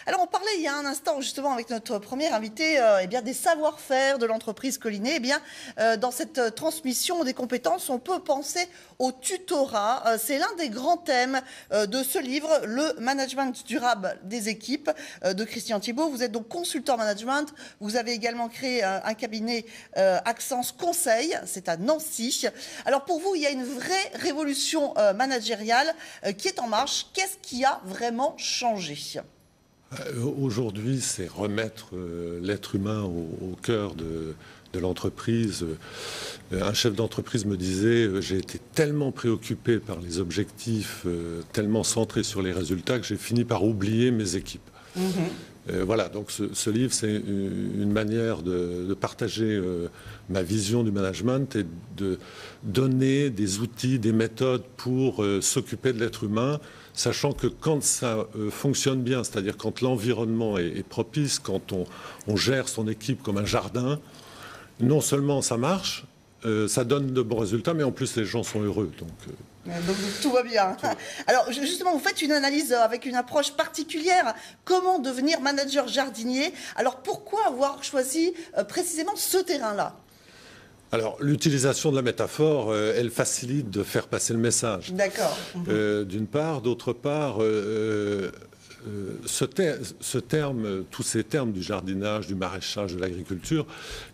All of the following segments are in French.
Alors, on parlait il y a un instant, justement, avec notre premier invité, eh bien, des savoir-faire de l'entreprise Collinet. Eh bien, dans cette transmission des compétences, on peut penser au tutorat. C'est l'un des grands thèmes de ce livre, Le management durable des équipes, de Christian Thibault. Vous êtes donc consultant management. Vous avez également créé un cabinet Accence Conseil. C'est à Nancy. Alors, pour vous, il y a une vraie révolution managériale qui est en marche. Qu'est-ce qui a vraiment changé ? Aujourd'hui, c'est remettre l'être humain au cœur de l'entreprise. Un chef d'entreprise me disait « J'ai été tellement préoccupé par les objectifs, tellement centré sur les résultats que j'ai fini par oublier mes équipes. Voilà, donc ce livre, c'est une manière de partager ma vision du management et de donner des outils, des méthodes pour s'occuper de l'être humain, sachant que quand ça fonctionne bien, c'est-à-dire quand l'environnement est propice, quand on gère son équipe comme un jardin, non seulement ça marche, ça donne de bons résultats, mais en plus les gens sont heureux. Donc tout va bien. Alors justement, vous faites une analyse avec une approche particulière. Comment devenir manager jardinier? Alors pourquoi avoir choisi précisément ce terrain-là? Alors, l'utilisation de la métaphore, elle facilite de faire passer le message. D'accord. D'une part. D'autre part, ce terme, tous ces termes du jardinage, du maraîchage, de l'agriculture,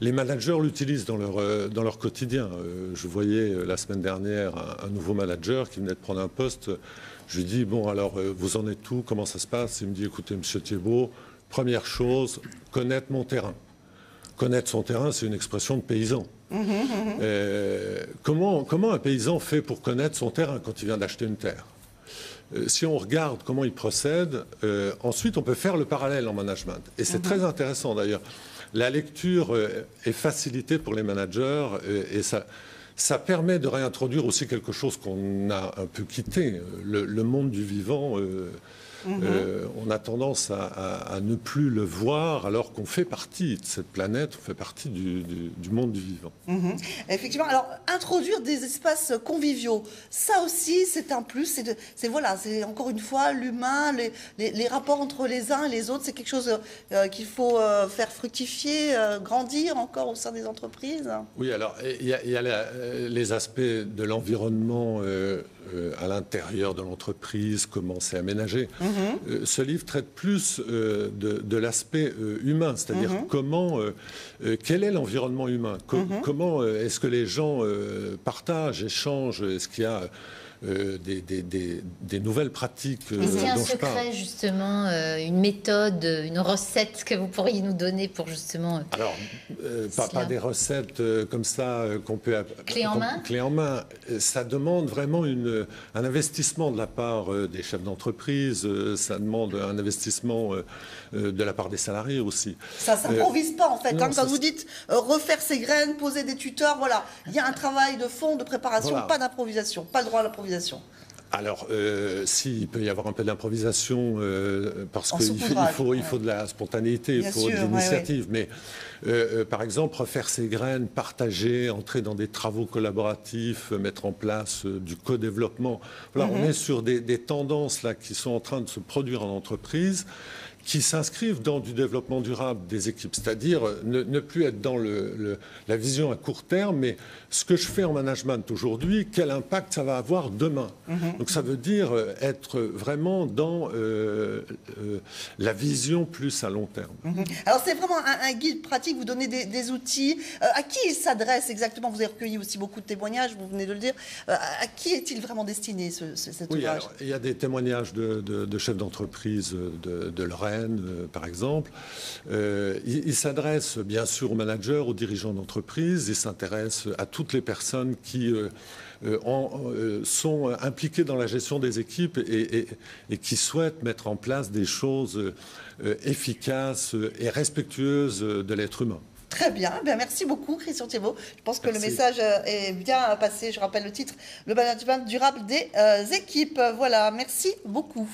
les managers l'utilisent dans leur quotidien. Je voyais la semaine dernière un nouveau manager qui venait de prendre un poste. Je lui dis, bon, alors, vous en êtes où? Comment ça se passe? Il me dit, écoutez, monsieur Thibault, première chose, connaître mon terrain. Connaître son terrain, c'est une expression de paysan. Comment un paysan fait pour connaître son terrain quand il vient d'acheter une terre? Si on regarde comment il procède, ensuite on peut faire le parallèle en management. Et c'est très intéressant d'ailleurs. La lecture est facilitée pour les managers et ça permet de réintroduire aussi quelque chose qu'on a un peu quitté, le monde du vivant. On a tendance à ne plus le voir alors qu'on fait partie de cette planète, on fait partie du monde du vivant. Effectivement, alors introduire des espaces conviviaux, ça aussi c'est un plus, c'est encore une fois l'humain, les rapports entre les uns et les autres, c'est quelque chose qu'il faut faire fructifier, grandir encore au sein des entreprises. Oui, alors il y a les aspects de l'environnement à l'intérieur de l'entreprise, comment c'est aménagé. Ce livre traite plus de l'aspect humain, c'est-à-dire quel est l'environnement humain, comment est-ce que les gens partagent, échangent, est-ce qu'il y a des nouvelles pratiques Est-ce qu'il y a un dont je parle. secret, justement, une méthode, une recette que vous pourriez nous donner pour justement... Alors, pas des recettes comme ça qu'on peut... Clé en main. Clé en main. Ça demande vraiment un investissement de la part des chefs d'entreprise, ça demande un investissement de la part des salariés aussi. Ça ne s'improvise pas en fait. Non, quand vous dites refaire ses graines, poser des tuteurs, voilà. Il y a un travail de fond, de préparation, voilà. Pas d'improvisation, pas le droit à l'improvisation. Alors, il peut y avoir un peu d'improvisation, parce qu'il faut de la spontanéité, il faut de l'initiative. Mais, par exemple, refaire ses graines, partager, entrer dans des travaux collaboratifs, mettre en place du co-développement. Voilà, on est sur des tendances là, qui sont en train de se produire en entreprise, qui s'inscrivent dans du développement durable des équipes, c'est-à-dire ne plus être dans la vision à court terme, mais ce que je fais en management aujourd'hui, quel impact ça va avoir demain. Donc ça veut dire être vraiment dans la vision plus à long terme. Alors c'est vraiment un guide pratique, vous donnez des outils. À qui il s'adresse exactement? Vous avez recueilli aussi beaucoup de témoignages, vous venez de le dire. À qui est-il vraiment destiné cet ouvrage? Alors, il y a des témoignages de chefs d'entreprise de Lorraine, par exemple. Il s'adresse bien sûr aux managers, aux dirigeants d'entreprise, il s'intéresse à toutes les personnes qui sont impliquées dans la gestion des équipes et qui souhaitent mettre en place des choses efficaces et respectueuses de l'être humain. Très bien. Merci beaucoup, Christian Thibault. Je pense que le message est bien passé. Je rappelle le titre, Le management durable des équipes. Voilà, merci beaucoup.